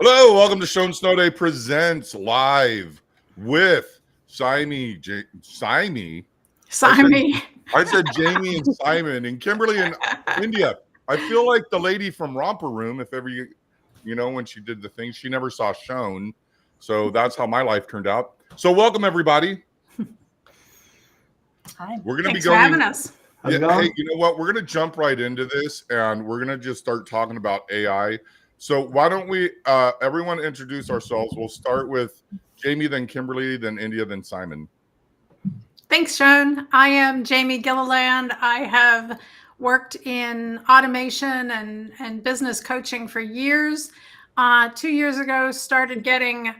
Hello, welcome to Sean Snowday Presents live with Simey. Simey. I said Jamie and Simon and Kimberly in India. I feel like the lady from Romper Room, if ever when she did the thing, she never saw Sean. So that's how my life turned out. So welcome everybody. Hi. We're gonna Thanks be going. For having us. Yeah, hey, you know what? We're gonna jump right into this, and we're gonna just start talking about AI. So why don't we everyone introduce ourselves? We'll start with Jamie, then Kimberly, then India, then Simon. Thanks, Sean. I am Jamie Gilliland. I have worked in automation and business coaching for years. 2 years ago, started getting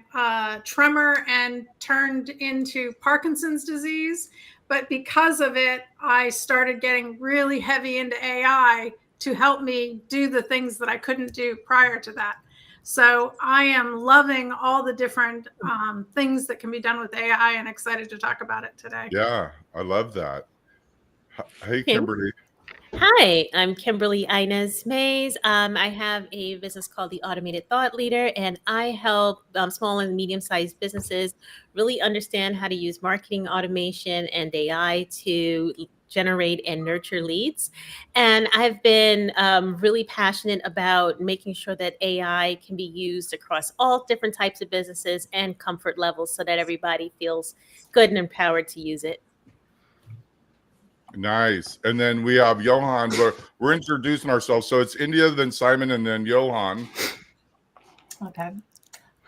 tremor and turned into Parkinson's disease. But because of it, I started getting really heavy into AI to help me do the things that I couldn't do prior to that. So I am loving all the different things that can be done with AI and excited to talk about it today. Yeah, I love that. Hey, Kimberly. Hi, I'm Kimberly Inez Mays. I have a business called The Automated Thought Leader, and I help small and medium-sized businesses really understand how to use marketing automation and AI to generate and nurture leads. And I've been really passionate about making sure that AI can be used across all different types of businesses and comfort levels so that everybody feels good and empowered to use it. Nice. And then we have Johan. We're introducing ourselves. So it's India, then Simon, and then Johan. Okay.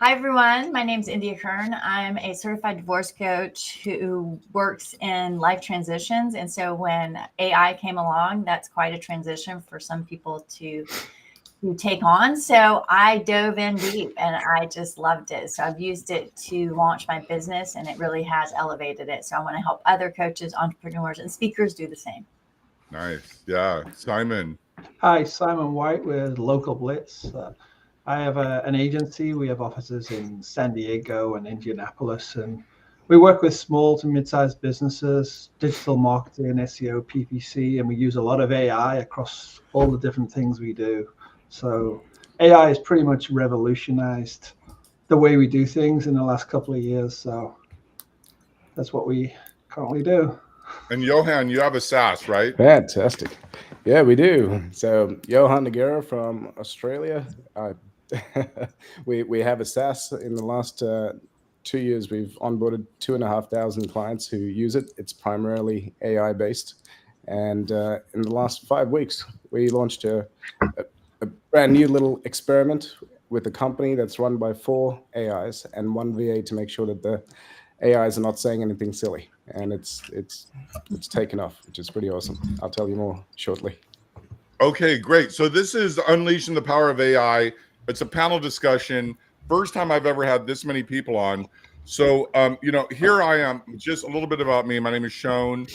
Hi, everyone. My name is India Kern. I'm a certified divorce coach who works in life transitions. And so when AI came along, that's quite a transition for some people to take on. So I dove in deep and I just loved it. So I've used it to launch my business and it really has elevated it. So I want to help other coaches, entrepreneurs, and speakers do the same. Nice. Yeah. Simon. Hi, Simon White with Local Blitz. I have an agency. We have offices in San Diego and Indianapolis, and we work with small to mid-sized businesses, digital marketing, SEO, PPC, and we use a lot of AI across all the different things we do. So AI has pretty much revolutionized the way we do things in the last couple of years. So that's what we currently do. And Johan, you have a SaaS, right? Fantastic. Yeah, we do. So Johan Nagara from Australia. We have a SaaS. In the last 2 years, we've onboarded 2,500 clients who use it. It's primarily AI based. And in the last 5 weeks, we launched a brand new little experiment with a company that's run by 4 AIs and 1 VA to make sure that the AIs are not saying anything silly. And it's taken off, which is pretty awesome. I'll tell you more shortly. Okay, great. So this is Unleashing the Power of AI. It's a panel discussion. First time I've ever had this many people on. So, here I am. Just a little bit about me. My name is Sean.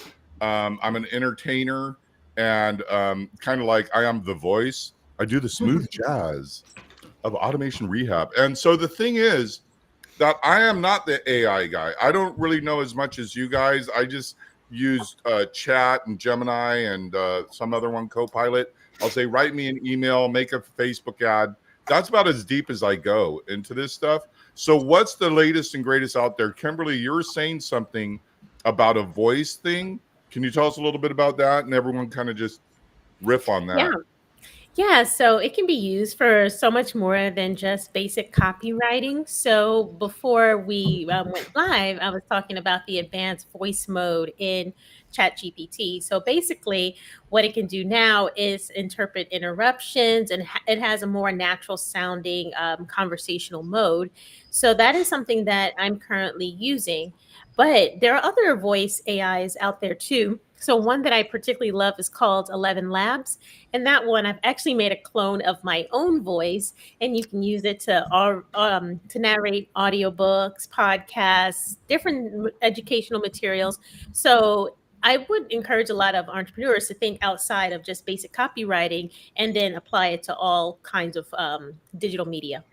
I'm an entertainer and kind of like I am the voice. I do the smooth jazz of automation rehab. And so the thing is that I am not the AI guy. I don't really know as much as you guys. I just use chat and Gemini and some other one, Copilot. I'll say, write me an email, make a Facebook ad. That's about as deep as I go into this stuff. So what's the latest and greatest out there? Kimberly, you're saying something about a voice thing. Can you tell us a little bit about that? And everyone kind of just riff on that. Yeah, so it can be used for so much more than just basic copywriting. So before we went live, I was talking about the advanced voice mode in ChatGPT. So basically, what it can do now is interpret interruptions, and it has a more natural sounding conversational mode. So that is something that I'm currently using. But there are other voice AIs out there too. So one that I particularly love is called 11 Labs. And that one, I've actually made a clone of my own voice, and you can use it to narrate audiobooks, podcasts, different educational materials. So I would encourage a lot of entrepreneurs to think outside of just basic copywriting and then apply it to all kinds of digital media.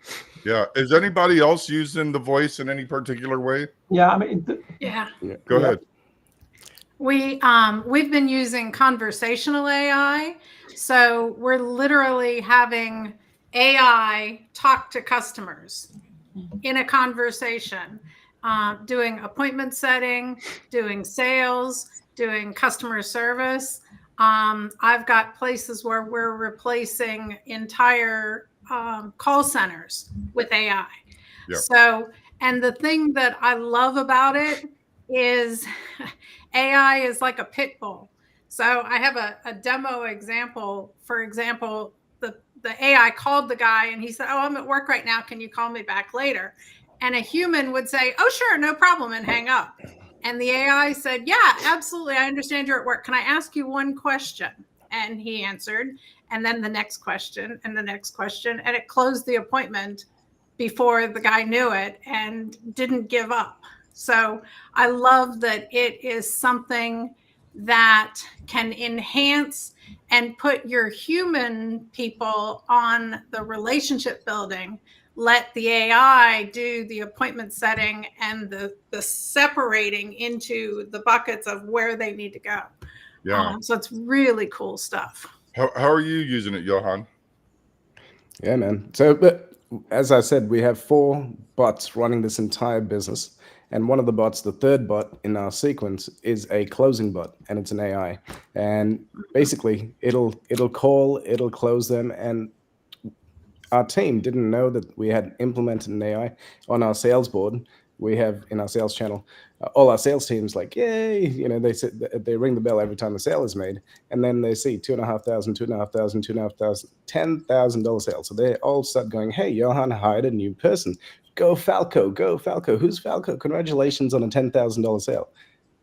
Yeah. Is anybody else using the voice in any particular way? Yeah, I mean, Go ahead. We've been using conversational AI. So we're literally having AI talk to customers in a conversation, doing appointment setting, doing sales, doing customer service. I've got places where we're replacing entire call centers with AI. Yeah. So, and the thing that I love about it is AI is like a pit bull. So I have a demo example. For example, the AI called the guy and he said, "Oh, I'm at work right now. Can you call me back later?" And a human would say, "Oh, sure, no problem," and hang up. And the AI said, "Yeah, absolutely. I understand you're at work. Can I ask you one question?" And he answered, and then the next question and the next question. And it closed the appointment before the guy knew it and didn't give up. So I love that it is something that can enhance and put your human people on the relationship building. Let the AI do the appointment setting and the separating into the buckets of where they need to go. Yeah. So it's really cool stuff. How are you using it, Johan? Yeah, man. So, but as I said, we have 4 bots running this entire business. And one of the bots, the third bot in our sequence, is a closing bot, and it's an AI. And basically, it'll call, it'll close them. And our team didn't know that we had implemented an AI on our sales board. We have in our sales channel, all our sales teams like, yay, you know, they ring the bell every time a sale is made, and then they see $2,500, $2,500, $2,500, $10,000 sales. So they all start going, hey, Johan hired a new person. Go Falco, go Falco. Who's Falco? Congratulations on a $10,000 sale.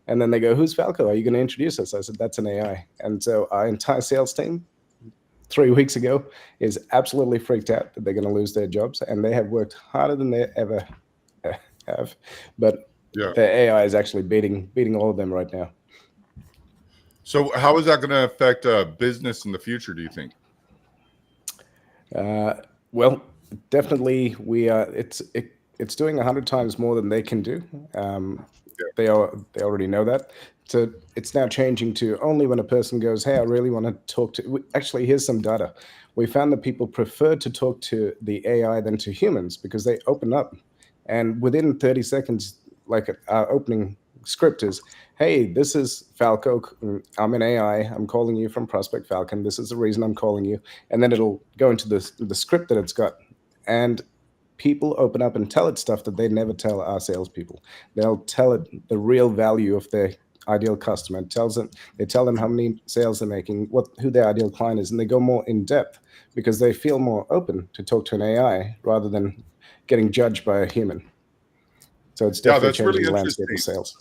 And then they go, who's Falco? Are you going to introduce us? I said, that's an AI. And so our entire sales team 3 weeks ago is absolutely freaked out that they're going to lose their jobs, and they have worked harder than they ever have, but Yeah. the AI is actually beating all of them right now. So how is that going to affect business in the future, do you think? Well, definitely it's doing 100 times more than they can do. They already know that. So it's now changing to only when a person goes, hey, I really want to talk to, actually, here's some data. We found that people prefer to talk to the AI than to humans because they open up. And within 30 seconds, like our opening script is, hey, this is Falco. I'm an AI. I'm calling you from Prospect Falcon. This is the reason I'm calling you. And then it'll go into the script that it's got. And people open up and tell it stuff that they never tell our salespeople. They'll tell it the real value of their ideal customer. They tell them how many sales they're making, who their ideal client is, and they go more in depth because they feel more open to talk to an AI rather than getting judged by a human. So it's definitely that's changing really the landscape of interesting. sales.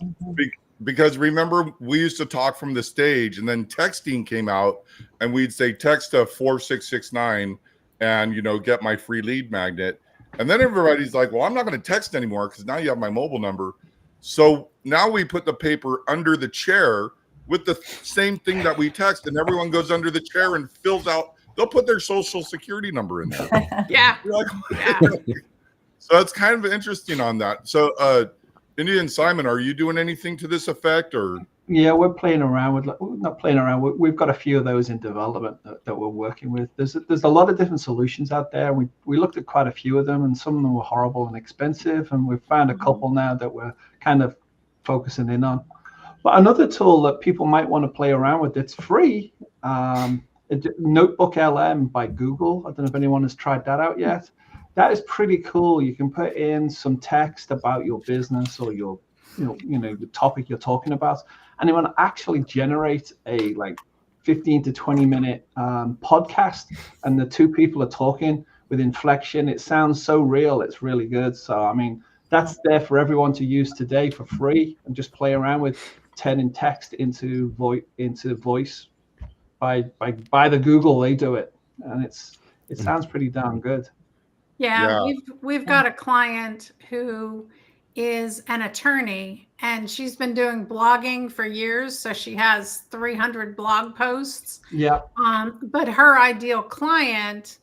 Because remember, we used to talk from the stage, and then texting came out, and we'd say text to 4669 and, you know, get my free lead magnet. And then everybody's like, well, I'm not going to text anymore because now you have my mobile number. So now we put the paper under the chair with the same thing that we text, and everyone goes under the chair and fills out. They'll put their social security number in there. Yeah. Like, Yeah. so it's kind of interesting on that. So, India and Simon, are you doing anything to this effect, or? Yeah, we're playing around with, not playing around. We've got a few of those in development that we're working with. There's a lot of different solutions out there. We looked at quite a few of them, and some of them were horrible and expensive. And we've found a couple now that we're kind of focusing in on. But another tool that people might want to play around with, it's free. Notebook LM by Google. I don't know if anyone has tried that out yet. That is pretty cool. You can put in some text about your business or your, the topic you're talking about, and it will actually generate a 15 to 20 minute podcast, and the two people are talking with inflection. It sounds so real. It's really good. So, I mean, that's there for everyone to use today for free, and just play around with turning text into voice by the Google. They do it, and it sounds pretty darn good. Yeah. We've got a client who is an attorney, and she's been doing blogging for years. So she has 300 blog posts. Yeah. But her ideal client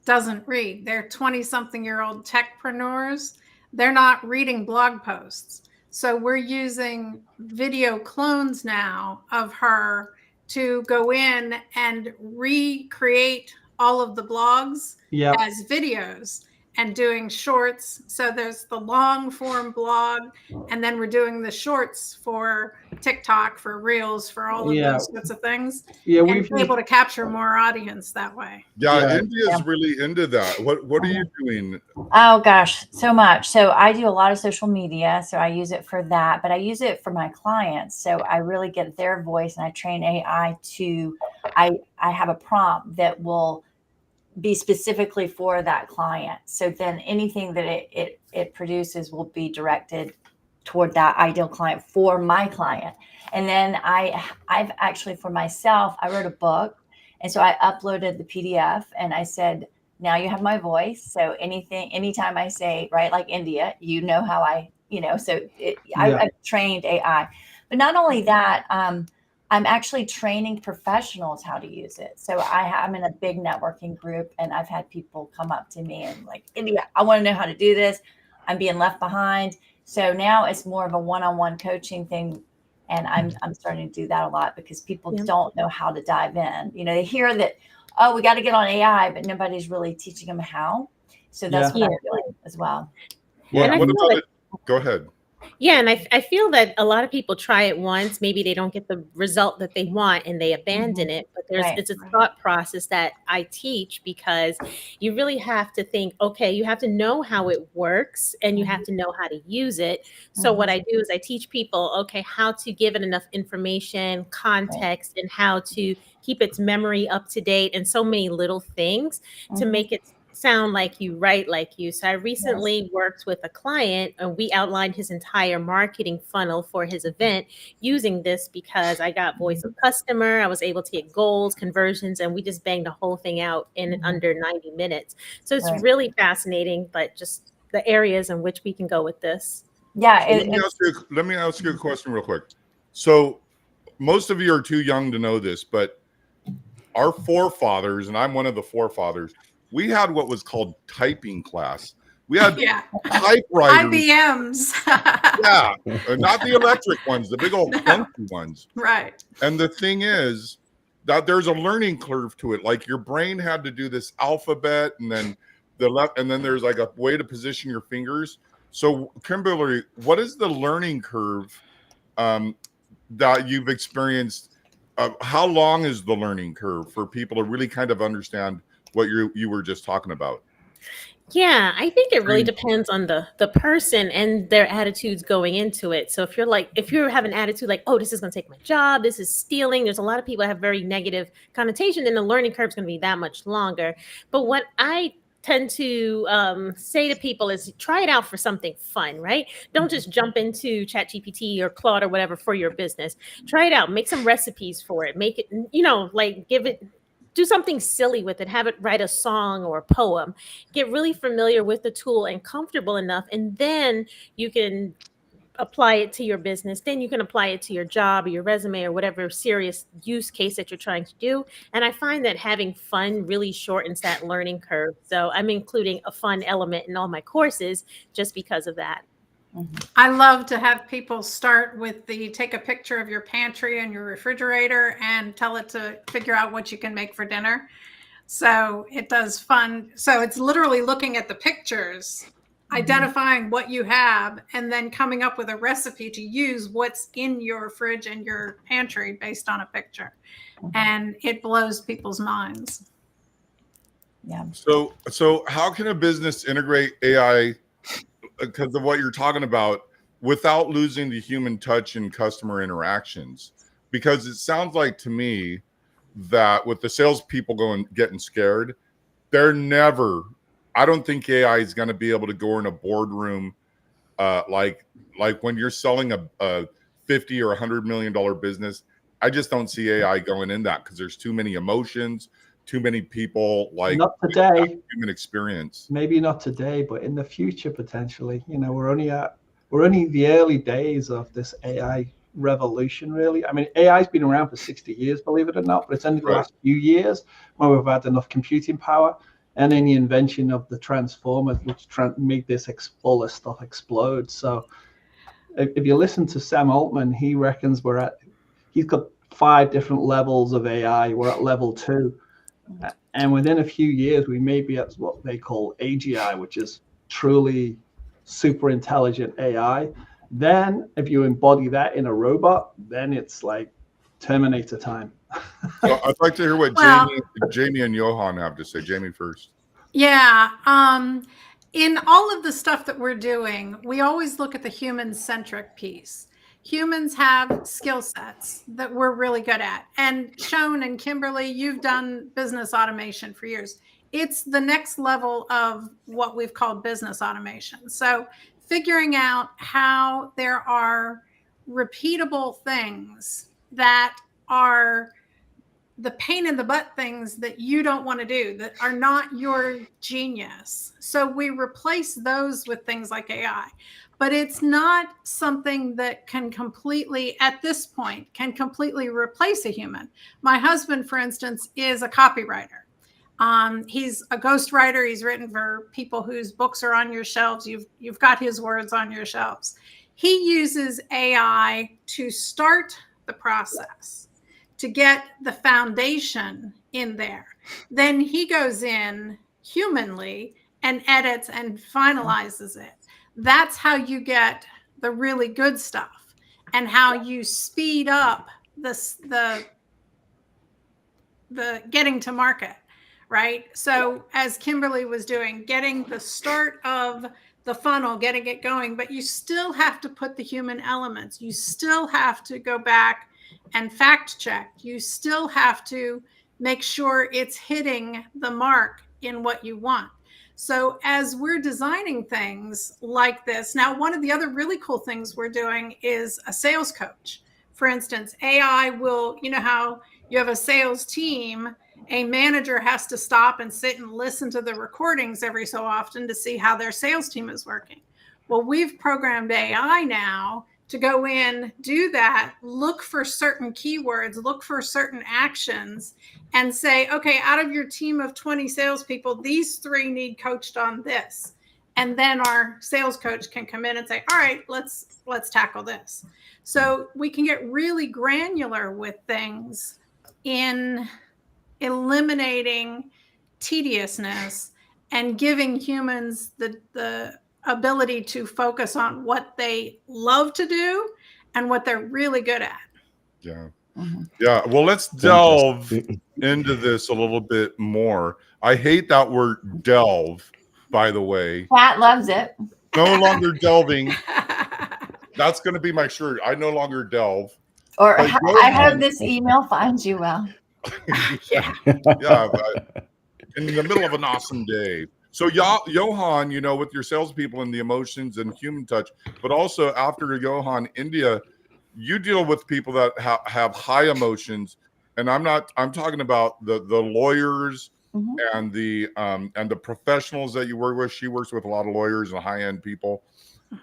doesn't read. They're 20-something-year-old techpreneurs. They're not reading blog posts. So we're using video clones now of her to go in and recreate all of the blogs Yeah. as videos and doing shorts. So there's the long form blog, and then we're doing the shorts for TikTok, for Reels, for all of Yeah. those sorts of things. Yeah, And we've be able to capture more audience that way. Yeah, Yeah. India's really into that. What are you doing? Oh gosh, so much. So I do a lot of social media, so I use it for that, but I use it for my clients. So I really get their voice, and I train AI to, I have a prompt that will be specifically for that client. So then anything that it produces will be directed toward that ideal client for my client. And then I've actually, for myself, I wrote a book. And so I uploaded the PDF, and I said, now you have my voice. So anytime I say, right, like India, you know how I've trained AI. But not only that, I'm actually training professionals how to use it. So I'm in a big networking group, and I've had people come up to me and like, India, I want to know how to do this. I'm being left behind. So now it's more of a one-on-one coaching thing. And I'm starting to do that a lot because people don't know how to dive in. You know, they hear that, oh, we got to get on AI, but nobody's really teaching them how. So that's what I'm doing as well. What about it? Go ahead. Yeah, and I feel that a lot of people try it once, maybe they don't get the result that they want and they abandon it. But it's a thought process that I teach, because you really have to think, okay, you have to know how it works and you have to know how to use it. So what I do is I teach people, okay, how to give it enough information, context, and how to keep its memory up to date, and so many little things to make it sound like you, write like you. So I recently worked with a client, and we outlined his entire marketing funnel for his event using this, because I got voice of customer, I was able to get goals, conversions, and we just banged the whole thing out in under 90 minutes. So it's really fascinating, but just the areas in which we can go with this. Yeah. Let me ask you a question real quick. So most of you are too young to know this, but our forefathers, and I'm one of the forefathers, we had what was called typing class. We had typewriters. IBMs. Yeah, not the electric ones, the big old clunky ones. Right. And the thing is that there's a learning curve to it. Like your brain had to do this alphabet, and then there's like a way to position your fingers. So Kimberly, what is the learning curve that you've experienced? How long is the learning curve for people to really kind of understand what you were just talking about? Yeah, I think it really depends on the person and their attitudes going into it. So if you have an attitude like, oh, this is going to take my job, this is stealing, there's a lot of people that have very negative connotation, then the learning curve is going to be that much longer. But what I tend to say to people is try it out for something fun, right? Don't just jump into ChatGPT or Claude or whatever for your business. Try it out, make some recipes for it, make it, do something silly with it, have it write a song or a poem, get really familiar with the tool and comfortable enough. And then you can apply it to your business. Then you can apply it to your job or your resume or whatever serious use case that you're trying to do. And I find that having fun really shortens that learning curve. So I'm including a fun element in all my courses just because of that. I love to have people start with take a picture of your pantry and your refrigerator and tell it to figure out what you can make for dinner. So it does fun. So it's literally looking at the pictures, identifying what you have, and then coming up with a recipe to use what's in your fridge and your pantry based on a picture. And it blows people's minds. Yeah. So how can a business integrate AI because of what you're talking about without losing the human touch and customer interactions? Because it sounds like to me that with the salespeople getting scared, I don't think AI is going to be able to go in a boardroom like when you're selling a $50 or $100 million business. I just don't see AI going in that because there's too many emotions, too many people not today. Human experience. Maybe not today, but in the future potentially. You know, we're only the early days of this AI revolution, really. I mean, AI's been around for 60 years, believe it or not, but it's only the last few years where we've had enough computing power, and then the invention of the transformers, which made this all this stuff explode. So if you listen to Sam Altman, he reckons he's got 5 different levels of AI. We're at level 2. And within a few years, we may be at what they call AGI, which is truly super intelligent AI. Then if you embody that in a robot, then it's like Terminator time. So I'd like to hear what Well- Jamie and Johan have to say. Jamie first. Yeah. In all of the stuff that we're doing, we always look at the human-centric piece. Humans have skill sets that we're really good at. And Sean and Kimberly, you've done business automation for years. It's the next level of what we've called business automation. So figuring out how there are repeatable things that are the pain in the butt things that you don't want to do, that are not your genius. So we replace those with things like AI. But it's not something that can completely, at this point, can completely replace a human. My husband, for instance, is a copywriter. He's a ghostwriter. He's written for people whose books are on your shelves. You've got his words on your shelves. He uses AI to start the process, to get the foundation in there. Then he goes in humanly and edits and finalizes it. That's how you get the really good stuff, and how you speed up the getting to market, right? So as Kimberly was doing, getting the start of the funnel, getting it going, but you still have to put the human elements. You still have to go back and fact check. You still have to make sure it's hitting the mark in what you want. So as we're designing things like this, now one of the other really cool things we're doing is a sales coach. For instance, AI will, you know how you have a sales team, a manager has to stop and sit and listen to the recordings every so often to see how their sales team is working. Well, we've programmed AI now to go in, do that, look for certain keywords, look for certain actions, and say, okay, out of your team of 20 salespeople, these 3 need coached on this. And then our sales coach can come in and say, all right, let's tackle this. So we can get really granular with things in eliminating tediousness and giving humans the ability to focus on what they love to do and what they're really good at. Yeah. Yeah. Well, let's delve into this a little bit more. I hate that word delve, by the way. Pat loves it. No longer delving. That's going to be my shirt. I no longer delve. Or But I hope Johan- this email finds you well. Yeah. Yeah. In the middle of an awesome day. So Johan, you know, with your salespeople and the emotions and human touch, but also after Johan, India, you deal with people that have high emotions. And I'm talking about the lawyers and the professionals that you work with. She works with a lot of lawyers and high-end people.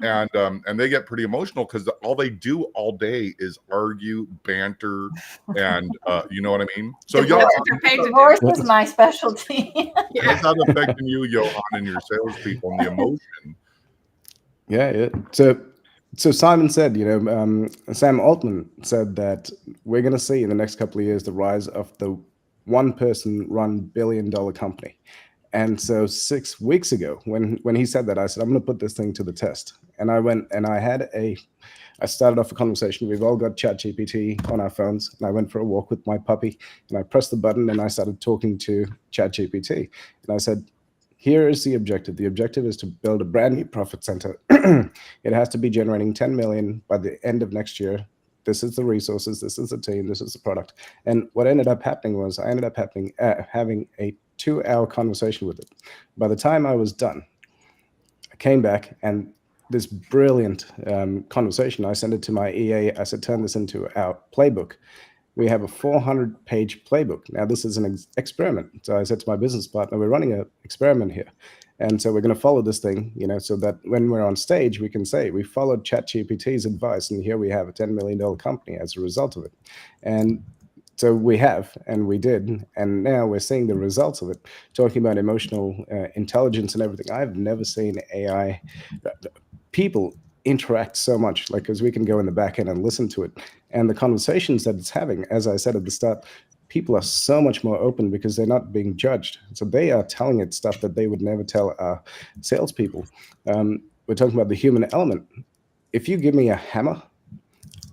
And they get pretty emotional because all they do all day is argue, banter, and you know what I mean. So That's what they're paid to do. Divorce is my specialty. how's that affecting you, Johan, and your salespeople and the emotion? Yeah. So Simon said, Sam Altman said that we're going to see in the next couple of years the rise of the one-person run billion-dollar company. And so 6 weeks ago, when he said that, I said, I'm going to put this thing to the test. And I went and I started off a conversation. We've all got ChatGPT on our phones. And I went for a walk with my puppy and I pressed the button and I started talking to ChatGPT. And I said, here is the objective. The objective is to build a brand new profit center. It has to be generating 10 million by the end of next year. This is the resources. This is the team. This is the product. And what ended up happening was I ended up having a 2-hour conversation with it. By the time I was done, I came back and this brilliant conversation, I sent it to my EA. I said, turn this into our playbook. We have a 400-page playbook. Now, this is an experiment. So I said to my business partner, we're running an experiment here. And so we're going to follow this thing, so that when we're on stage, we can say, we followed ChatGPT's advice, and here we have a $10 million company as a result of it. And so we have, and we did, and now we're seeing the results of it. Talking about emotional intelligence and everything, I've never seen AI people interact so much, like, because we can go in the back end and listen to it, and the conversations that it's having. As I said at the start, people are so much more open because they're not being judged. So they are telling it stuff that they would never tell salespeople. We're talking about the human element. If you give me a hammer,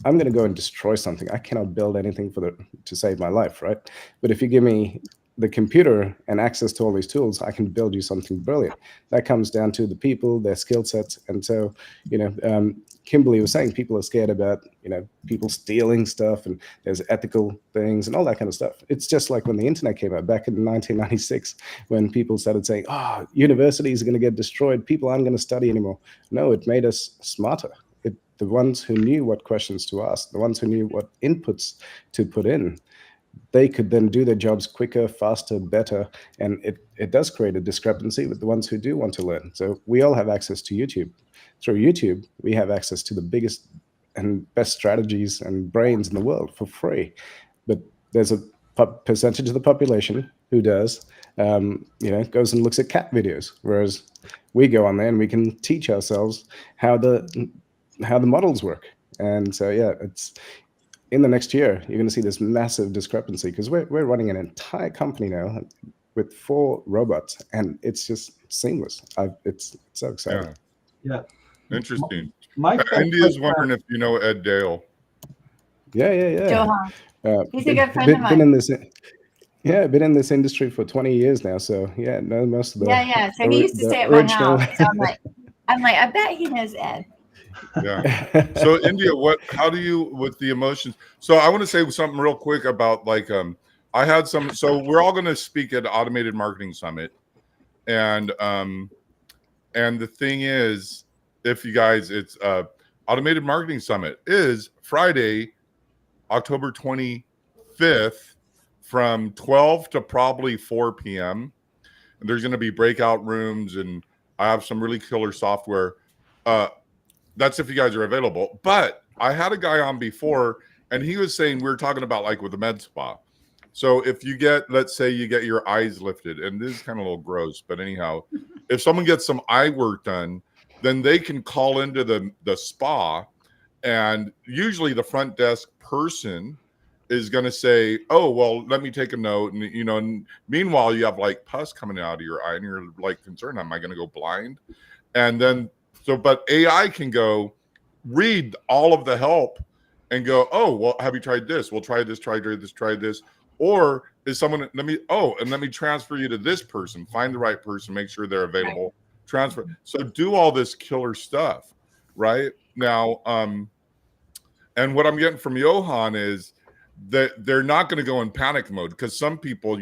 I'm going to go and destroy something. I cannot build anything to save my life, right? But if you give me the computer and access to all these tools, I can build you something brilliant. That comes down to the people, their skill sets. And so, Kimberly was saying people are scared about, people stealing stuff, and there's ethical things and all that kind of stuff. It's just like when the internet came out back in 1996, when people started saying, universities are going to get destroyed. People aren't going to study anymore. No, it made us smarter. The ones who knew what questions to ask, the ones who knew what inputs to put in, they could then do their jobs quicker, faster, better. And it does create a discrepancy with the ones who do want to learn. So we all have access to YouTube. Through YouTube, we have access to the biggest and best strategies and brains in the world for free. But there's a percentage of the population who does, goes and looks at cat videos, whereas we go on there and we can teach ourselves how the models work. And so, it's in the next year, you're going to see this massive discrepancy because we're running an entire company now with 4 robots, and it's just seamless. It's so exciting. Yeah. Interesting. India's wondering if you know Ed Dale. Yeah. Johan. He's a good friend of mine. Been in this industry for 20 years now. So know most of the. Yeah. So he used to stay at my house. So I'm like, I bet he knows Ed. Yeah. So India, how do you with the emotions? So I want to say something real quick about I had some. So we're all going to speak at Automated Marketing Summit, and the thing is, if you guys, it's Automated Marketing Summit is Friday, October 25th, from 12 to probably 4 p.m. And there's going to be breakout rooms, and I have some really killer software. That's if you guys are available. But I had a guy on before, and he was saying, we were talking about with the med spa. So if you let's say you get your eyes lifted, and this is kind of a little gross, but anyhow, if someone gets some eye work done, then they can call into the spa, and usually the front desk person is going to say, oh, well, let me take a note. And, meanwhile, you have pus coming out of your eye, and you're concerned, am I going to go blind? And then, but AI can go read all of the help and go, oh, well, have you tried this? Well, try this, try this. Or is someone, let me transfer you to this person, find the right person, make sure they're available, transfer. So do all this killer stuff right now. And what I'm getting from Johan is that they're not going to go in panic mode, because some people,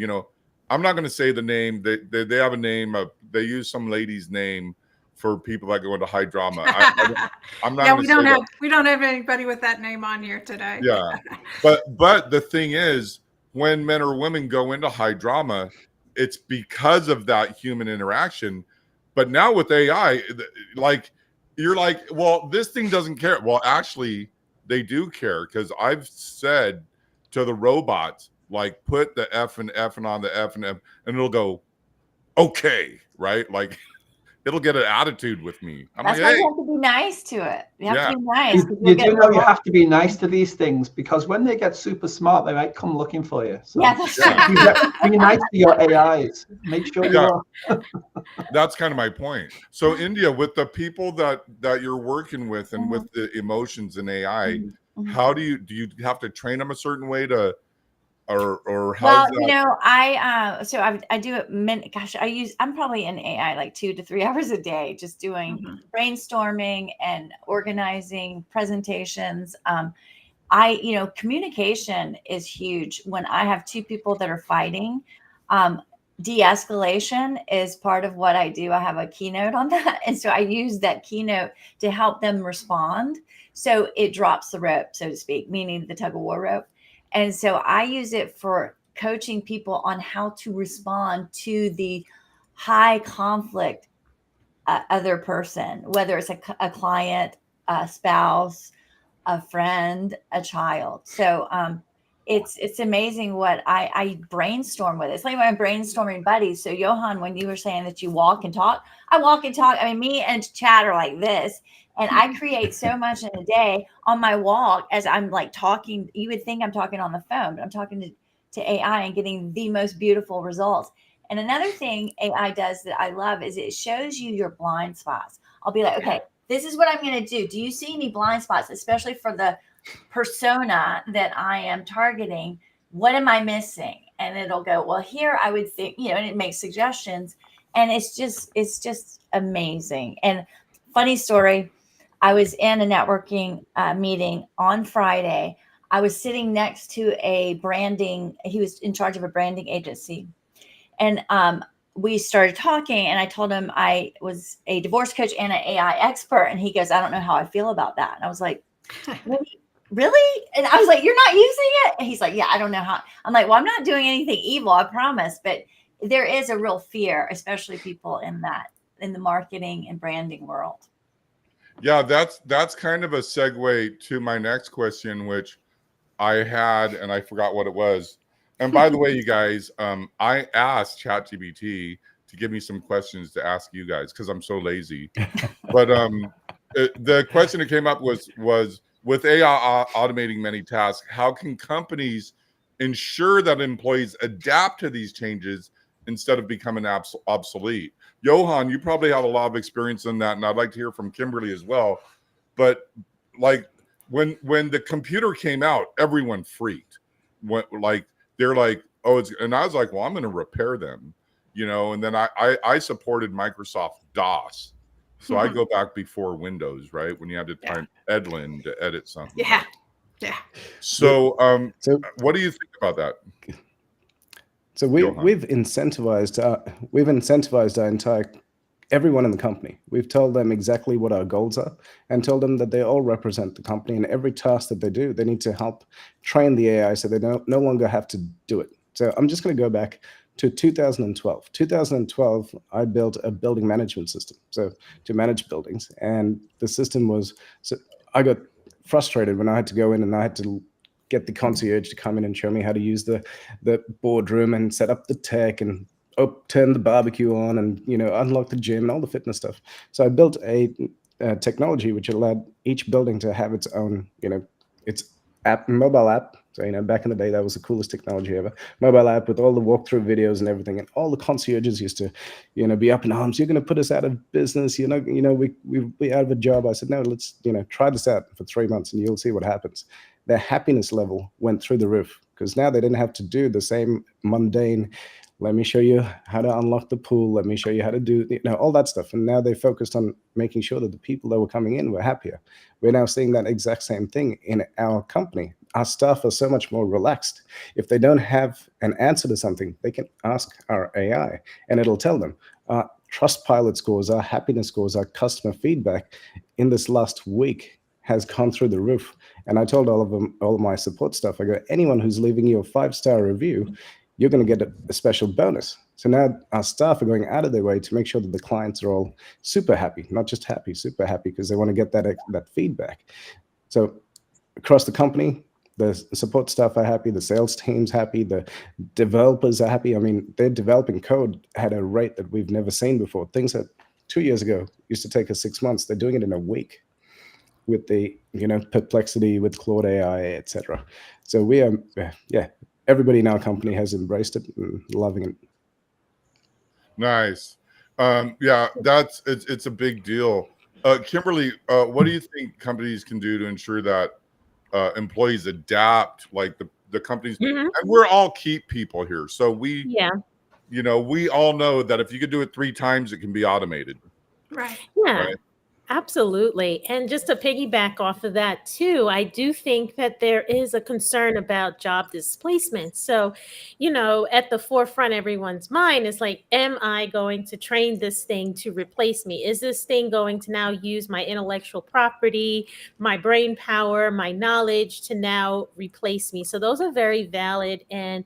I'm not going to say the name, they have a name, they use some lady's name for people that go into high drama. I'm not. Yeah, we don't have anybody with that name on here today. Yeah, but the thing is, when men or women go into high drama, it's because of that human interaction. But now with AI, you're well, this thing doesn't care. Well, actually, they do care, because I've said to the robots, put the F and on the F and F, and it'll go, okay, right? It'll get an attitude with me. That's why you have to be nice to it. You have to be nice. You do know you have to be nice to these things, because when they get super smart, they might come looking for you. So that's true. Be nice to your AIs. Make sure you are. That's kind of my point. So India, with the people that you're working with, and with the emotions in AI, how do you have to train them a certain way to, or how? Well, I do it. I'm probably in AI 2 to 3 hours a day, just doing brainstorming and organizing presentations. Communication is huge. When I have 2 people that are fighting, de-escalation is part of what I do. I have a keynote on that. And so I use that keynote to help them respond. So it drops the rope, so to speak, meaning the tug of war rope. And so I use it for coaching people on how to respond to the high conflict other person, whether it's a client, a spouse, a friend, a child. So it's amazing what I brainstorm with. It's like my brainstorming buddies. So Johan, when you were saying that you walk and talk, I walk and talk. I mean, me and Chad are like this. And I create so much in a day on my walk as I'm talking. You would think I'm talking on the phone, but I'm talking to AI and getting the most beautiful results. And another thing AI does that I love is it shows you your blind spots. I'll be like, okay, this is what I'm going to do. Do you see any blind spots, especially for the persona that I am targeting? What am I missing? And it'll go, well, here I would think, and it makes suggestions. And it's just amazing. And funny story, I was in a networking meeting on Friday. I was sitting next to he was in charge of a branding agency. And we started talking, and I told him I was a divorce coach and an AI expert. And he goes, I don't know how I feel about that. And I was like, really? And I was like, you're not using it? And he's like, yeah, I don't know how. I'm like, well, I'm not doing anything evil, I promise. But there is a real fear, especially people in the marketing and branding world. Yeah, that's kind of a segue to my next question, which I had, and I forgot what it was. And by the way, you guys, I asked ChatGPT to give me some questions to ask you guys because I'm so lazy. But the question that came up was with AI automating many tasks, how can companies ensure that employees adapt to these changes instead of becoming obsolete? Johan, you probably have a lot of experience in that, and I'd like to hear from Kimberly as well. But like when the computer came out, everyone freaked. They're like, oh, and I was like, well, I'm going to repair them, and then I supported Microsoft DOS. So I go back before Windows, right? When you had to type Edlin to edit something. Yeah. So what do you think about that? So we've incentivized our entire everyone in the company. We've told them exactly what our goals are and told them that they all represent the company, and every task that they do, they need to help train the AI so they no longer have to do it. So I'm just going to go back to 2012. 2012, I built a building management system, so to manage buildings, and the system was, so I got frustrated when I had to go in and I had to get the concierge to come in and show me how to use the boardroom and set up the tech and turn the barbecue on and unlock the gym and all the fitness stuff. So I built a technology which allowed each building to have its own its mobile app. So back in the day, that was the coolest technology ever. Mobile app with all the walkthrough videos and everything, and all the concierges used to be up in arms. You're going to put us out of business. We'll be out of a job. I said, no, let's try this out for 3 months and you'll see what happens. Their happiness level went through the roof because now they didn't have to do the same mundane, let me show you how to unlock the pool, let me show you how to do all that stuff. And now they focused on making sure that the people that were coming in were happier. We're now seeing that exact same thing in our company. Our staff are so much more relaxed. If they don't have an answer to something, they can ask our AI and it'll tell them. Our Trustpilot scores, our happiness scores, our customer feedback in this last week has gone through the roof. And I told all of my support staff, I go, anyone who's leaving you a 5-star review, you're going to get a special bonus. So now our staff are going out of their way to make sure that the clients are all super happy, not just happy, super happy, because they want to get that feedback. So across the company, the support staff are happy, the sales team's happy, the developers are happy. I mean, they're developing code at a rate that we've never seen before. Things that 2 years ago used to take us 6 months, they're doing it in a week with the Perplexity, with Claude AI, etc. So we are, everybody in our company has embraced it and loving it. Nice. It's a big deal. Kimberly, what do you think companies can do to ensure that employees adapt, like the companies, and we're all keep people here. So we all know that if you could do it 3 times, it can be automated. Right. Yeah. Right? Absolutely. And just to piggyback off of that too, I do think that there is a concern about job displacement. So, at the forefront of everyone's mind is like, am I going to train this thing to replace me? Is this thing going to now use my intellectual property, my brain power, my knowledge to now replace me? So those are very valid and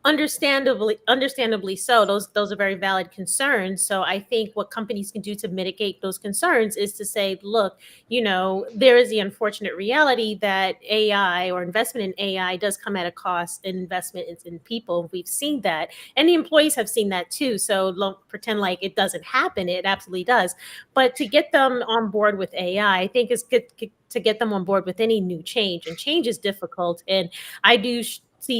understandably so. Those are very valid concerns. So I think what companies can do to mitigate those concerns is to say, look, there is the unfortunate reality that AI or investment in AI does come at a cost. Investment in people. We've seen that, and the employees have seen that too. So don't pretend like it doesn't happen. It absolutely does. But to get them on board with AI, I think it's good to get them on board with any new change, and change is difficult. And I do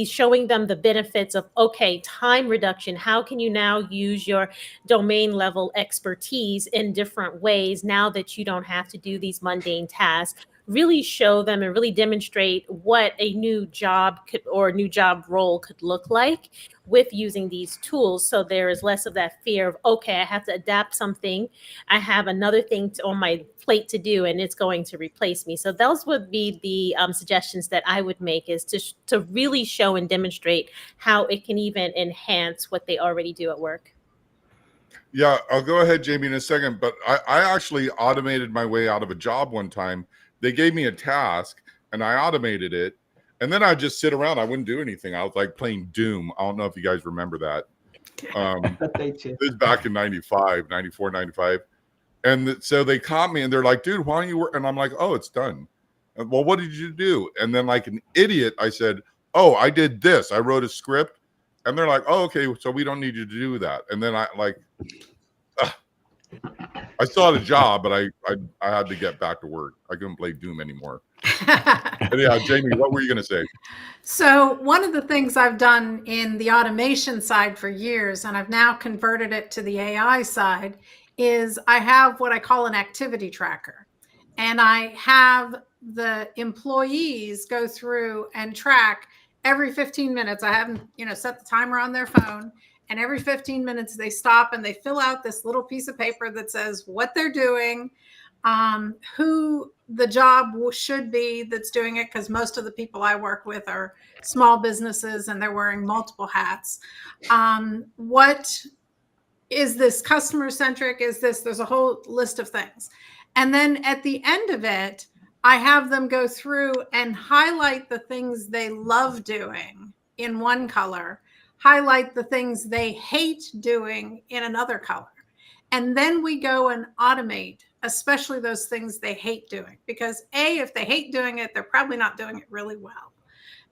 showing them the benefits of, okay, time reduction. How can you now use your domain level expertise in different ways now that you don't have to do these mundane tasks? Really show them and really demonstrate what a new job could, or a new job role could look like with using these tools. So there is less of that fear of, okay, I have to adapt something. I have another thing on my plate to do, and it's going to replace me. So those would be the suggestions that I would make, is to really show and demonstrate how it can even enhance what they already do at work. Yeah, I'll go ahead, Jamie, in a second. But I actually automated my way out of a job one time. They gave me a task and I automated it. And then I'd just sit around. I wouldn't do anything. I was like playing Doom. I don't know if you guys remember that. This was back in 95, 94, 95. And so they caught me and they're like, dude, why don't you work? And I'm like, oh, it's done. And, well, what did you do? And then like an idiot, I said, oh, I did this. I wrote a script. And they're like, oh, okay, so we don't need you to do that. And then I still had a job, but I had to get back to work. I couldn't play Doom anymore. But yeah, Jamie, what were you going to say? So one of the things I've done in the automation side for years, and I've now converted it to the AI side, is I have what I call an activity tracker. And I have the employees go through and track every 15 minutes. I have them, set the timer on their phone. And every 15 minutes they stop and they fill out this little piece of paper that says what they're doing, who the job should be that's doing it, because most of the people I work with are small businesses and they're wearing multiple hats. What is this customer centric? There's a whole list of things. And then at the end of it, I have them go through and highlight the things they love doing in one color, highlight the things they hate doing in another color. And then we go and automate, especially those things they hate doing. Because A, if they hate doing it, they're probably not doing it really well.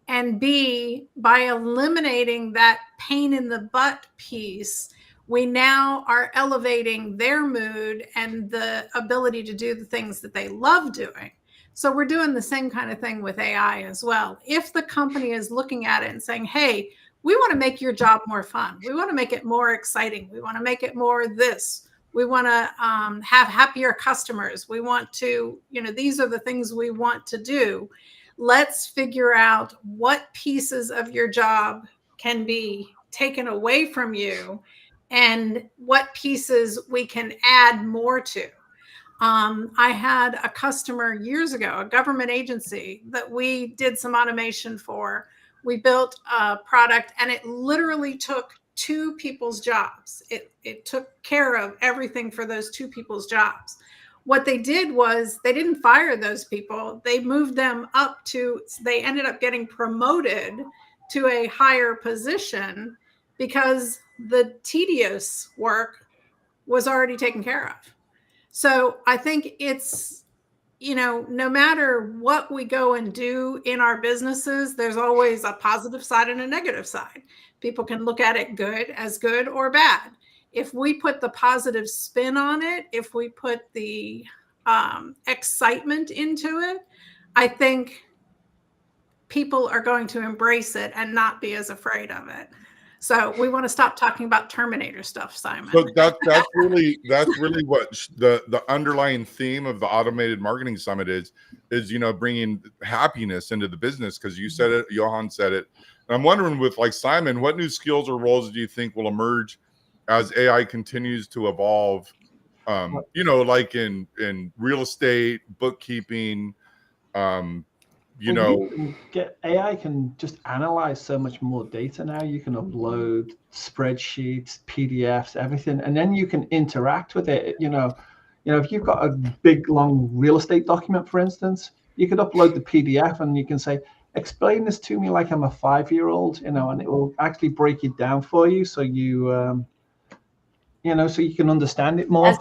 And B, by eliminating that pain in the butt piece, we now are elevating their mood and the ability to do the things that they love doing. So we're doing the same kind of thing with AI as well. If the company is looking at it and saying, hey, we want to make your job more fun. We want to make it more exciting. We want to make it more this. We want to have happier customers. We want to, these are the things we want to do. Let's figure out what pieces of your job can be taken away from you and what pieces we can add more to. I had a customer years ago, a government agency that we did some automation for. We built a product and it literally took 2 people's jobs. It took care of everything for those 2 people's jobs. What they did was they didn't fire those people. They moved them up they ended up getting promoted to a higher position because the tedious work was already taken care of. So I think it's, no matter what we go and do in our businesses, there's always a positive side and a negative side. People can look at it good or bad. If we put the positive spin on it, if we put the excitement into it, I think people are going to embrace it and not be as afraid of it. So we want to stop talking about Terminator stuff, Simon. So that's really what the underlying theme of the Automated Marketing Summit is bringing happiness into the business, because you said it, Johan said it. And I'm wondering with like Simon, what new skills or roles do you think will emerge as AI continues to evolve? Like in real estate, bookkeeping, AI can just analyze so much more data now. You can upload spreadsheets, PDFs, everything, and then you can interact with it. If you've got a big long real estate document, for instance, you could upload the PDF and you can say, explain this to me like I'm a 5-year-old, and it will actually break it down for you, so you so you can understand it more.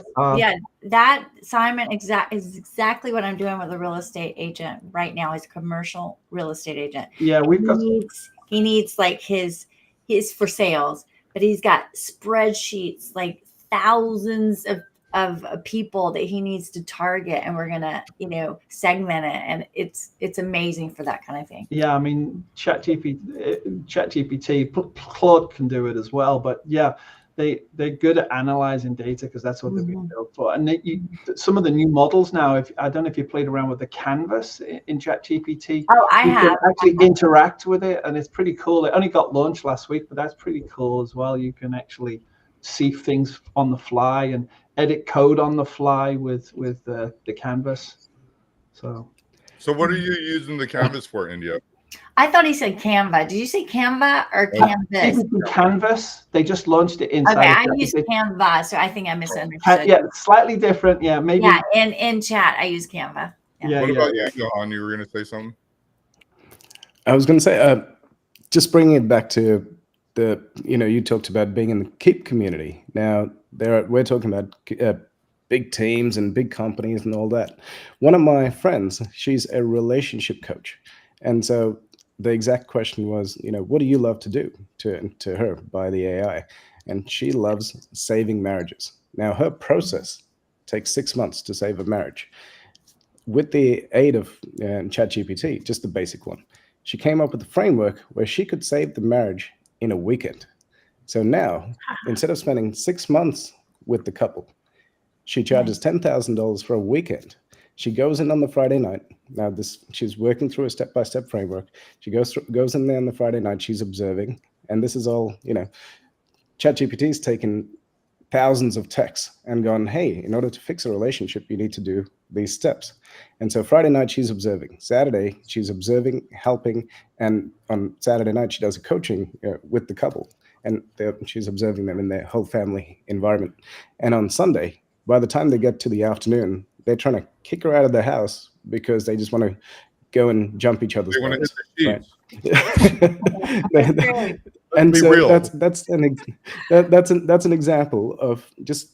That, Simon, is exactly what I'm doing with a real estate agent right now. He's a commercial real estate agent. Yeah, he needs like his for sales, but he's got spreadsheets, like thousands of people that he needs to target, and we're gonna, segment it, and it's amazing for that kind of thing. Yeah, I mean, ChatGPT, Claude can do it as well, but yeah, they're good at analyzing data because that's what they've been built for. And some of the new models now, I don't know if you played around with the canvas in ChatGPT. Oh, I you have. can actually interact with it, and it's pretty cool. It only got launched last week, but that's pretty cool as well. You can actually see things on the fly and edit code on the fly with the canvas. So what are you using the canvas for, India? I thought he said Canva. Did you say Canva or Canvas? Canvas. They just launched it inside. Okay, I use Canva, so I think I misunderstood. Yeah, slightly different. Yeah, maybe. Yeah, in chat I use Canva. Yeah. What about you, Johan? You were going to say something? I was going to say, just bringing it back to you talked about being in the Keep community. Now, we're talking about big teams and big companies and all that. One of my friends, she's a relationship coach. And so the exact question was, what do you love to do to her by the AI? And she loves saving marriages. Now, her process takes 6 months to save a marriage. With the aid of ChatGPT, just the basic one, she came up with a framework where she could save the marriage in a weekend. So now, instead of spending 6 months with the couple, she charges $10,000 for a weekend. She goes in on the Friday night. Now, she's working through a step-by-step framework. She goes in there on the Friday night. She's observing, and this is all, ChatGPT's taken thousands of texts and gone, hey, in order to fix a relationship, you need to do these steps. And so Friday night, she's observing. Saturday, she's observing, helping, and on Saturday night, she does a coaching with the couple, and she's observing them in their whole family environment. And on Sunday, by the time they get to the afternoon, they're trying to kick her out of the house because they just want to go and jump each other's butts. Right? And so that's an example of just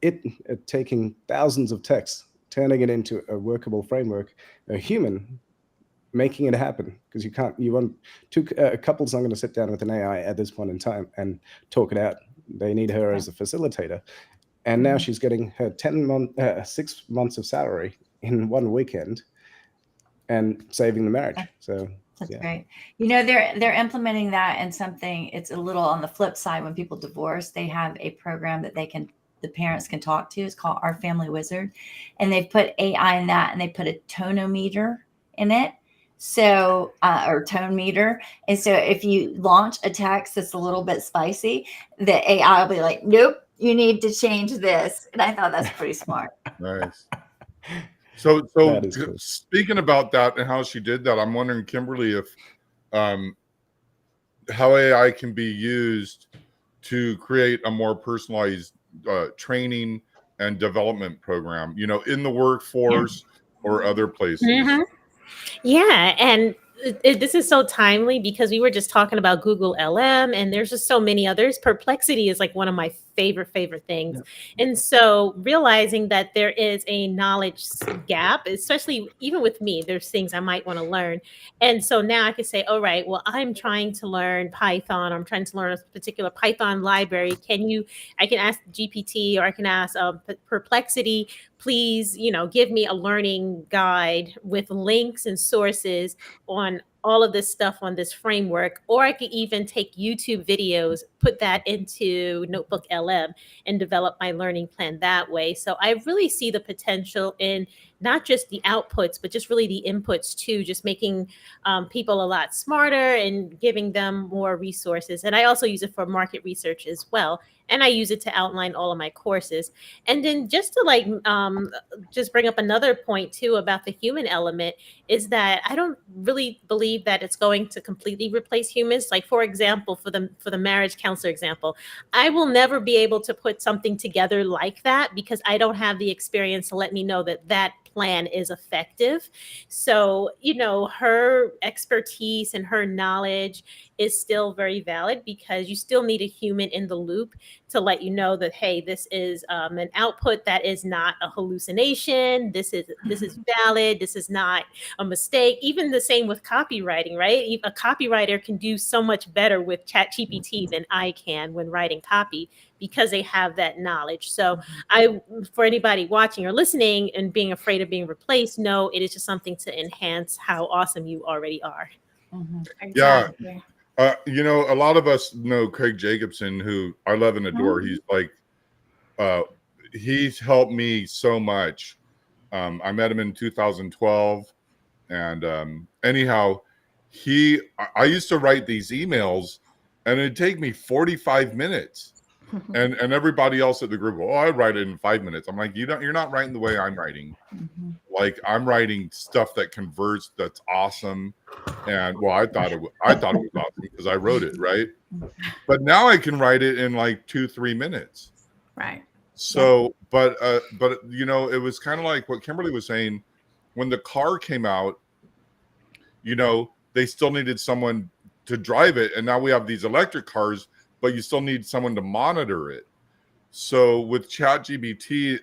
it taking thousands of texts, turning it into a workable framework, a human making it happen, because couples aren't going to sit down with an AI at this point in time and talk it out. They need her as a facilitator. And now she's getting her 6 months of salary in one weekend and saving the marriage. So that's great. They're implementing that in something. It's a little on the flip side. When people divorce, they have a program that the parents can talk to. It's called Our Family Wizard. And they've put AI in that, and they put a tonometer in it. So, or tone meter. And so if you launch a text that's a little bit spicy, the AI will be like, nope, you need to change this. And I thought that's pretty smart. Nice. So That is cool. Speaking about that and how she did that, I'm wondering, Kimberly, if how AI can be used to create a more personalized training and development program, in the workforce or other places. Mm-hmm. Yeah, and this is so timely because we were just talking about Google LM, and there's just so many others. Perplexity is like one of my favorite things. Yeah. And so realizing that there is a knowledge gap, especially even with me, there's things I might want to learn. And so now I can say, all right, well, I'm trying to learn Python. I'm trying to learn a particular Python library. I can ask GPT, or I can ask Perplexity, please, give me a learning guide with links and sources on all of this stuff on this framework. Or I could even take YouTube videos, put that into Notebook LM, and develop my learning plan that way. So I really see the potential in not just the outputs, but just really the inputs too, just making people a lot smarter and giving them more resources. And I also use it for market research as well. And I use it to outline all of my courses. And then just to just bring up another point too about the human element is that I don't really believe that it's going to completely replace humans. Like, for example, for the marriage counselor example, I will never be able to put something together like that because I don't have the experience to let me know that plan is effective. So, her expertise and her knowledge is still very valid because you still need a human in the loop to let you know that, hey, this is an output that is not a hallucination. This is valid. This is not a mistake. Even the same with copywriting, right? A copywriter can do so much better with ChatGPT than I can when writing copy because they have that knowledge. So for anybody watching or listening and being afraid of being replaced, no, it is just something to enhance how awesome you already are. Exactly. You know, a lot of us know Craig Jacobson, who I love and adore. He's like, he's helped me so much. I met him in 2012, and anyhow, I used to write these emails, and it'd take me 45 minutes. And everybody else at the group, oh, I write it in 5 minutes. I'm like, you're not writing the way I'm writing. Like, I'm writing stuff that converts, that's awesome. And well, I thought it was awesome because I wrote it, right? But now I can write it in like 2-3 minutes. Right. So, but you know, it was kind of like what Kimberly was saying when the car came out. You know, they still needed someone to drive it, and now we have these electric cars, but you still need someone to monitor it. So with ChatGPT,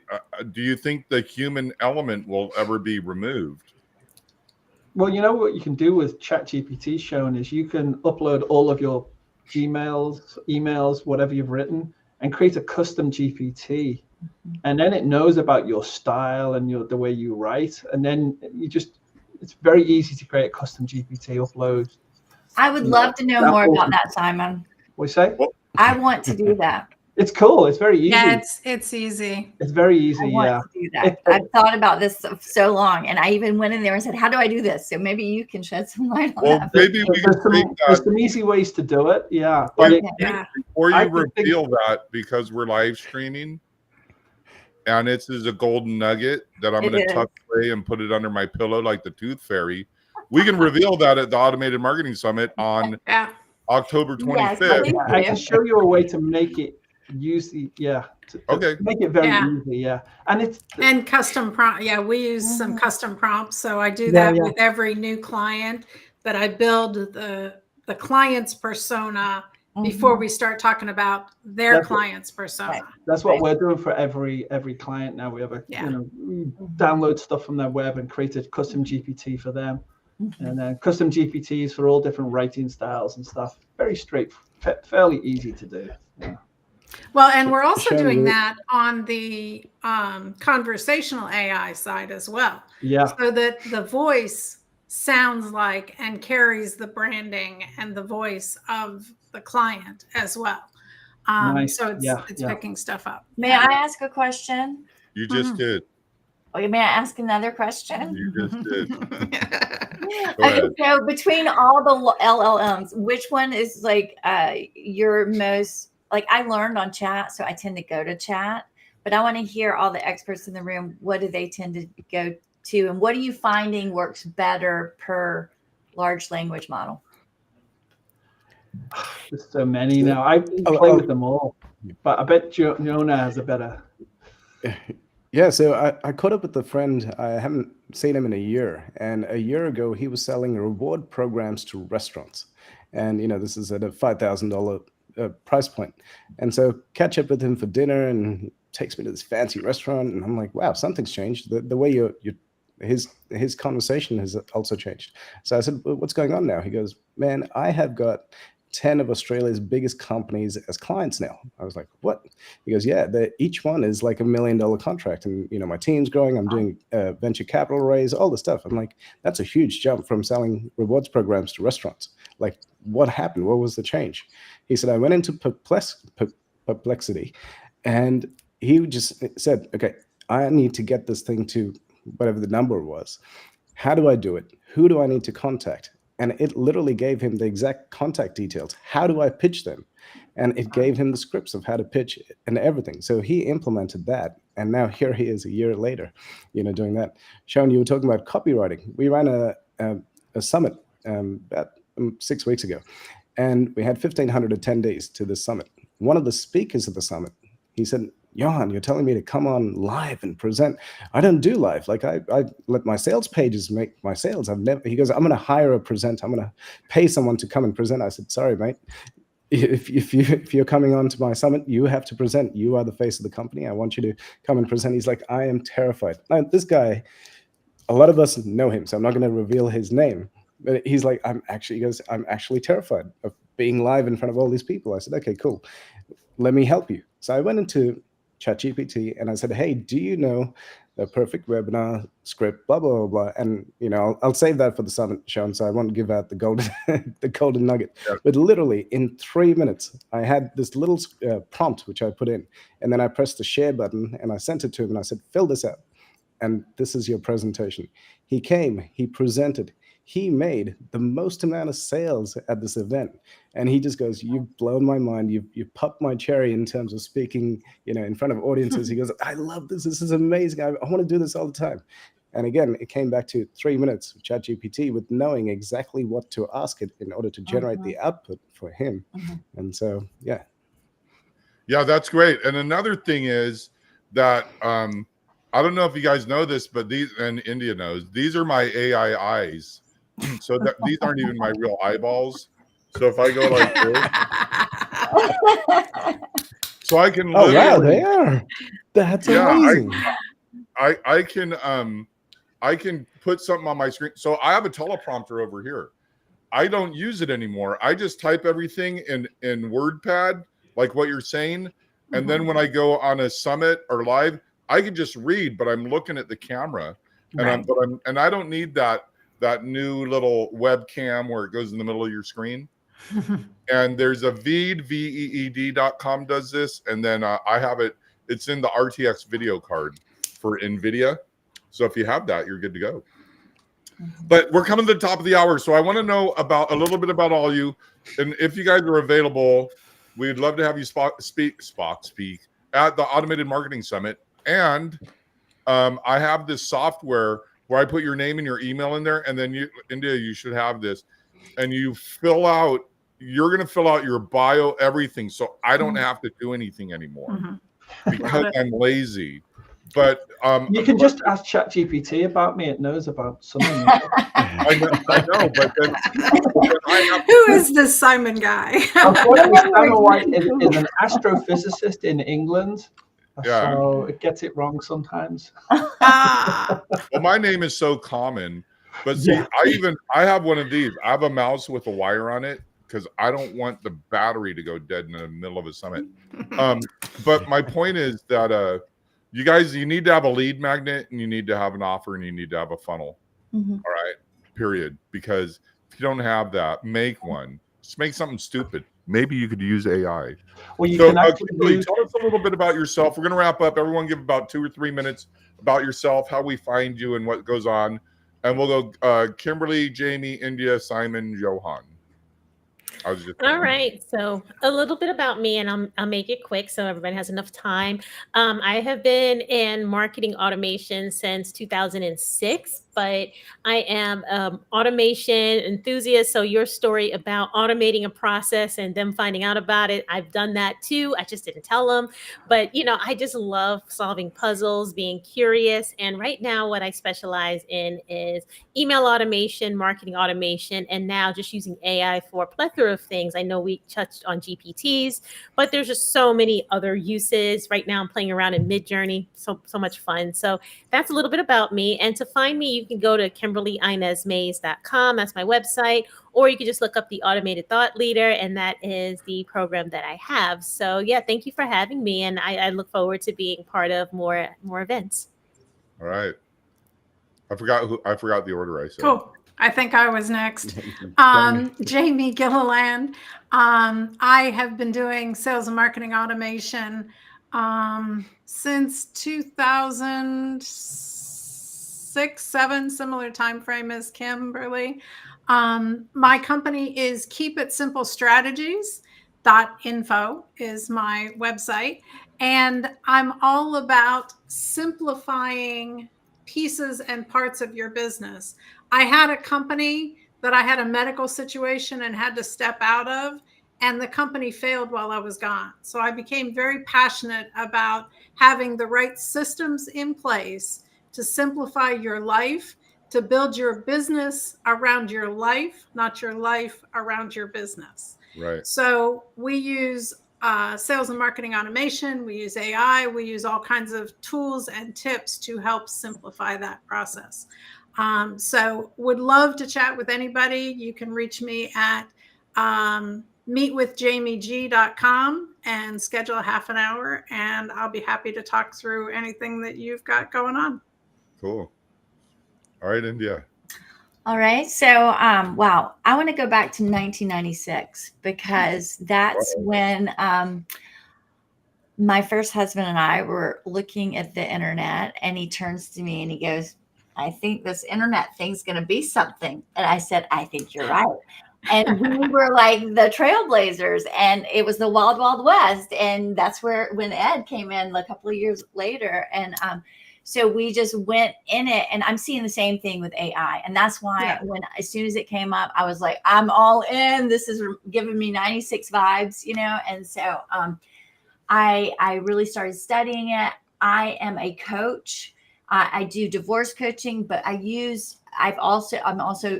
do you think the human element will ever be removed? Well, you know what you can do with ChatGPT, Sean, is you can upload all of your Gmails, emails, whatever you've written, and create a custom GPT. And then it knows about your style and the way you write. And then it's very easy to create a custom GPT upload. I would love to know more about that, Simon. What do you say? I want to do that. It's cool. It's very easy. Yeah, it's easy. It's very easy. I want to do that. I've thought about this so long, and I even went in there and said, "How do I do this?" So maybe you can shed some light on that. Maybe we can there's some easy ways to do it. Yeah. But before you reveal that, because we're live streaming, and this is a golden nugget that I'm going to tuck away and put it under my pillow like the Tooth Fairy. We can reveal that at the Automated Marketing Summit on October 25th. Yes, I can show you a way to make it easy. To make it very easy. And custom prompt. Yeah, we use some custom prompts. So I do that with every new client, that I build the client's persona before we start talking about their client's persona. Right. That's what we're doing for every client now. We have we download stuff from their web and create a custom GPT for them. And then custom GPTs for all different writing styles and stuff. Very fairly easy to do. Yeah. Well, and we're also doing that on the conversational AI side as well. Yeah. So that the voice sounds like and carries the branding and the voice of the client as well. Nice. So it's picking stuff up. May I ask a question? You just did. Okay, may I ask another question? You just did. Okay, so between all the LLMs, which one is like your most, like, I learned on chat, so I tend to go to chat, but I want to hear all the experts in the room. What do they tend to go to, and what are you finding works better per large language model? There's so many now. I play with them all, but I bet Jonah has a better. Yeah, so I caught up with a friend. I haven't seen him in a year. And a year ago, he was selling reward programs to restaurants. And, this is at a $5,000 price point. And so catch up with him for dinner, and he takes me to this fancy restaurant. And I'm like, wow, something's changed. The way his conversation has also changed. So I said, well, what's going on now? He goes, man, I have got 10 of Australia's biggest companies as clients now. I was like, what? He goes, yeah, each one is like $1 million contract. And, my team's growing. I'm doing venture capital raise, all the stuff. I'm like, that's a huge jump from selling rewards programs to restaurants. Like, what happened? What was the change? He said, I went into perplexity, and he just said, okay, I need to get this thing to whatever the number was. How do I do it? Who do I need to contact? And it literally gave him the exact contact details. How do I pitch them? And it gave him the scripts of how to pitch it and everything. So he implemented that. And now here he is a year later, doing that. Sean, you were talking about copywriting. We ran a summit about 6 weeks ago, and we had 1,500 attendees to this summit. One of the speakers at the summit, he said, Johan, you're telling me to come on live and present. I don't do live. Like, I let my sales pages make my sales. He goes, I'm going to hire a presenter. I'm going to pay someone to come and present. I said, sorry, mate. If you're coming on to my summit, you have to present. You are the face of the company. I want you to come and present. He's like, I am terrified. Now, this guy, a lot of us know him, so I'm not going to reveal his name. But he's like, I'm actually terrified of being live in front of all these people. I said, okay, cool. Let me help you. So I went into ChatGPT and I said, hey, do you know the perfect webinar script, blah, blah, blah, blah. And, I'll save that for the summit, Sean, so I won't give out the golden, the golden nugget. Yeah. But literally in 3 minutes, I had this little prompt, which I put in, and then I pressed the share button and I sent it to him and I said, fill this out. And this is your presentation. He came, he presented, he made the most amount of sales at this event. And he just goes, you've blown my mind. You've popped my cherry in terms of speaking, in front of audiences. He goes, I love this. This is amazing. I want to do this all the time. And again, it came back to 3 minutes of ChatGPT with knowing exactly what to ask it in order to generate the output for him. And so, yeah. Yeah, that's great. And another thing is that, I don't know if you guys know this, but these, and India knows, these are my AI eyes. So that these aren't even my real eyeballs. So if I go like this, so I can. Oh wow, they are. That's amazing. I can put something on my screen. So I have a teleprompter over here. I don't use it anymore. I just type everything in WordPad, like what you're saying, and then when I go on a summit or live, I can just read, but I'm looking at the camera, and and I don't need that new little webcam where it goes in the middle of your screen. And there's a veed.com does this, and then I have it. It's in the RTX video card for NVIDIA. So if you have that, you're good to go. But we're coming to the top of the hour, so I want to know about a little bit about all you, and if you guys are available, we'd love to have you speak at the Automated Marketing Summit. And I have this software where I put your name and your email in there, and then India, you should have this, and you fill out. You're going to fill out your bio, everything, so I don't have to do anything anymore because I'm lazy. But you can just ask ChatGPT about me. It knows about something. I know, but then I Who is this Simon guy? Unfortunately, Simon White is an astrophysicist in England. Yeah. So it gets it wrong sometimes. Ah. Well, my name is so common, but see, I have one of these. I have a mouse with a wire on it because I don't want the battery to go dead in the middle of a summit. But my point is that you guys, you need to have a lead magnet, and you need to have an offer, and you need to have a funnel. All right, period. Because if you don't have that, make one. Just make something stupid. Maybe you could use AI. Well, you So, can actually Kimberly, tell us a little bit about yourself. We're going to wrap up. Everyone give about 2 or 3 minutes about yourself, how we find you, and what goes on. And we'll go Kimberly, Jamie, India, Simon, Johan. All right. So a little bit about me, and I'll make it quick so everybody has enough time. I have been in marketing automation since 2006, but I am automation enthusiast. So your story about automating a process and them finding out about it, I've done that too. I just didn't tell them. But, I just love solving puzzles, being curious. And right now what I specialize in is email automation, marketing automation, and now just using AI for a plethora of things. I know we touched on GPTs, but there's just so many other uses. Right now I'm playing around in Midjourney. So much fun. So that's a little bit about me. And to find me, you can go to KimberlyInezMays.com. That's my website. Or you can just look up the Automated Thought Leader, and that is the program that I have. So yeah, thank you for having me. And I look forward to being part of more events. All right. I forgot the order I said. Cool. I think I was next. Jamie Gilliland. I have been doing sales and marketing automation since 2006, 7, similar time frame as Kimberly. My company is Keep It Simple Strategies.info is my website. And I'm all about simplifying pieces and parts of your business. I had a company that I had a medical situation and had to step out of, and the company failed while I was gone. So I became very passionate about having the right systems in place to simplify your life, to build your business around your life, not your life around your business. Right. So we use sales and marketing automation. We use AI. We use all kinds of tools and tips to help simplify that process. So would love to chat with anybody. You can reach me at meetwithjamieg.com and schedule a half an hour, and I'll be happy to talk through anything that you've got going on. Cool. All right, India. All right. So, wow, I want to go back to 1996 because that's when my first husband and I were looking at the internet, and he turns to me and he goes, I think this internet thing's going to be something. And I said, I think you're right. And we were like the trailblazers, and it was the wild, wild west. And that's when Ed came in a couple of years later. And so we just went in it, and I'm seeing the same thing with AI. And that's why as soon as it came up, I was like, I'm all in. This is giving me 96 vibes, And so I really started studying it. I am a coach. I do divorce coaching, but I'm also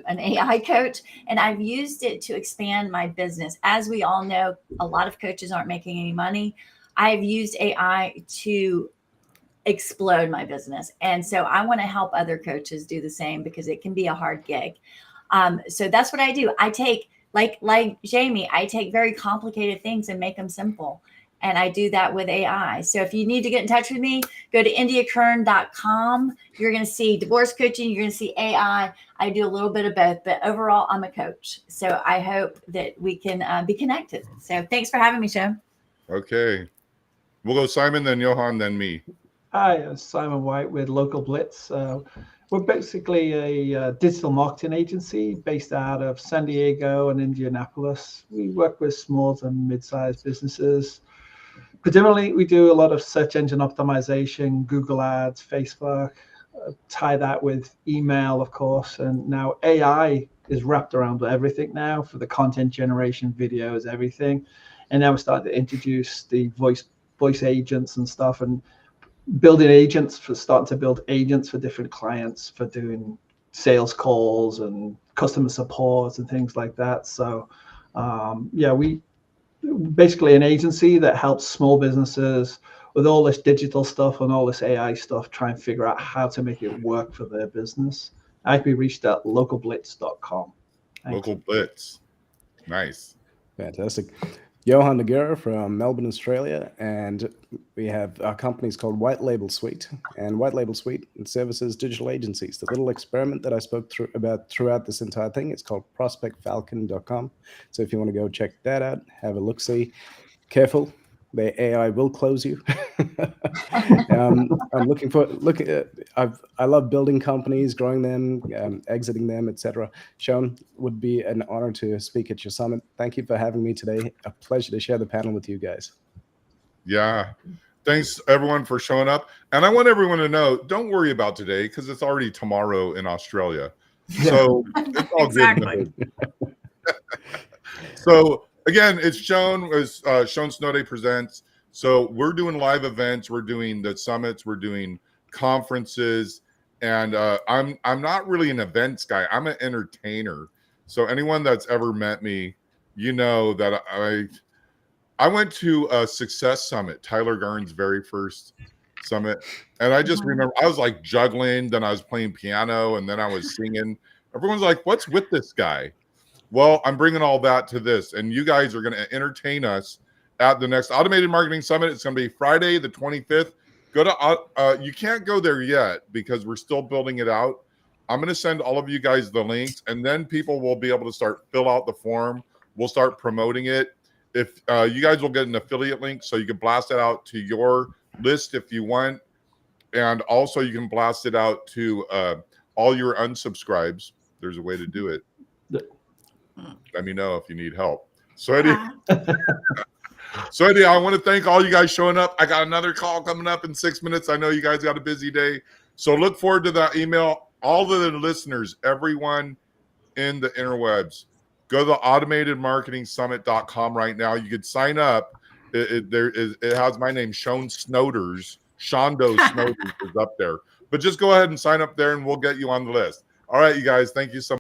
an AI coach, and I've used it to expand my business. As we all know, a lot of coaches aren't making any money. I've used AI to explode my business. And so I want to help other coaches do the same, because it can be a hard gig. So that's what I do. I take, like Jamie, I take very complicated things and make them simple. And I do that with AI. So if you need to get in touch with me, go to indiakern.com. You're going to see divorce coaching. You're going to see AI. I do a little bit of both, but overall, I'm a coach. So I hope that we can be connected. So thanks for having me, Sean. Okay. We'll go Simon, then Johan, then me. Hi, I'm Simon White with Local Blitz. We're basically a digital marketing agency based out of San Diego and Indianapolis. We work with small to mid-sized businesses. Predominantly, we do a lot of search engine optimization, Google Ads, Facebook, tie that with email, of course. And now AI is wrapped around everything now for the content generation, videos, everything. And now we're starting to introduce the voice agents and stuff, and starting to build agents for different clients for doing sales calls and customer support and things like that. So we basically an agency that helps small businesses with all this digital stuff and all this AI stuff, try and figure out how to make it work for their business. I can be reached at localblitz.com. Local Blitz. Nice. Fantastic. Johan Nagura from Melbourne, Australia, and we have our company's called White Label Suite, and White Label Suite services digital agencies. The little experiment that I spoke about throughout this entire thing, it's called prospectfalcon.com. So if you want to go check that out, have a look-see. Careful, the AI will close you. I'm I love building companies, growing them, exiting them, etc. Sean, would be an honor to speak at your summit. Thank you for having me today. A pleasure to share the panel with you guys. Yeah. Thanks everyone for showing up. And I want everyone to know, don't worry about today, because it's already tomorrow in Australia. So it's all Exactly. good. So again, it's Sean Snowday Presents. So we're doing live events, we're doing the summits, we're doing conferences, and I'm not really an events guy. I'm an entertainer. So anyone that's ever met me, you know that I went to a Success Summit, Tyler Garn's very first summit, and I just remember I was like juggling, then I was playing piano, and then I was singing. Everyone's like, "What's with this guy?" Well, I'm bringing all that to this, and you guys are going to entertain us at the next Automated Marketing Summit. It's going to be Friday, the 25th. Go to you can't go there yet because we're still building it out. I'm going to send all of you guys the links, and then people will be able to fill out the form. We'll start promoting it. If you guys will get an affiliate link, so you can blast it out to your list if you want, and also you can blast it out to all your unsubscribes. There's a way to do it. Let me know if you need help. So Eddie, I want to thank all you guys showing up. I got another call coming up in 6 minutes. I know you guys got a busy day, so look forward to that email. All of the listeners, everyone in the interwebs, go to automatedmarketingsummit.com right now. You could sign up. It has my name, Sean Snowders. Shondo Snowders is up there. But just go ahead and sign up there, and we'll get you on the list. All right, you guys, thank you so much.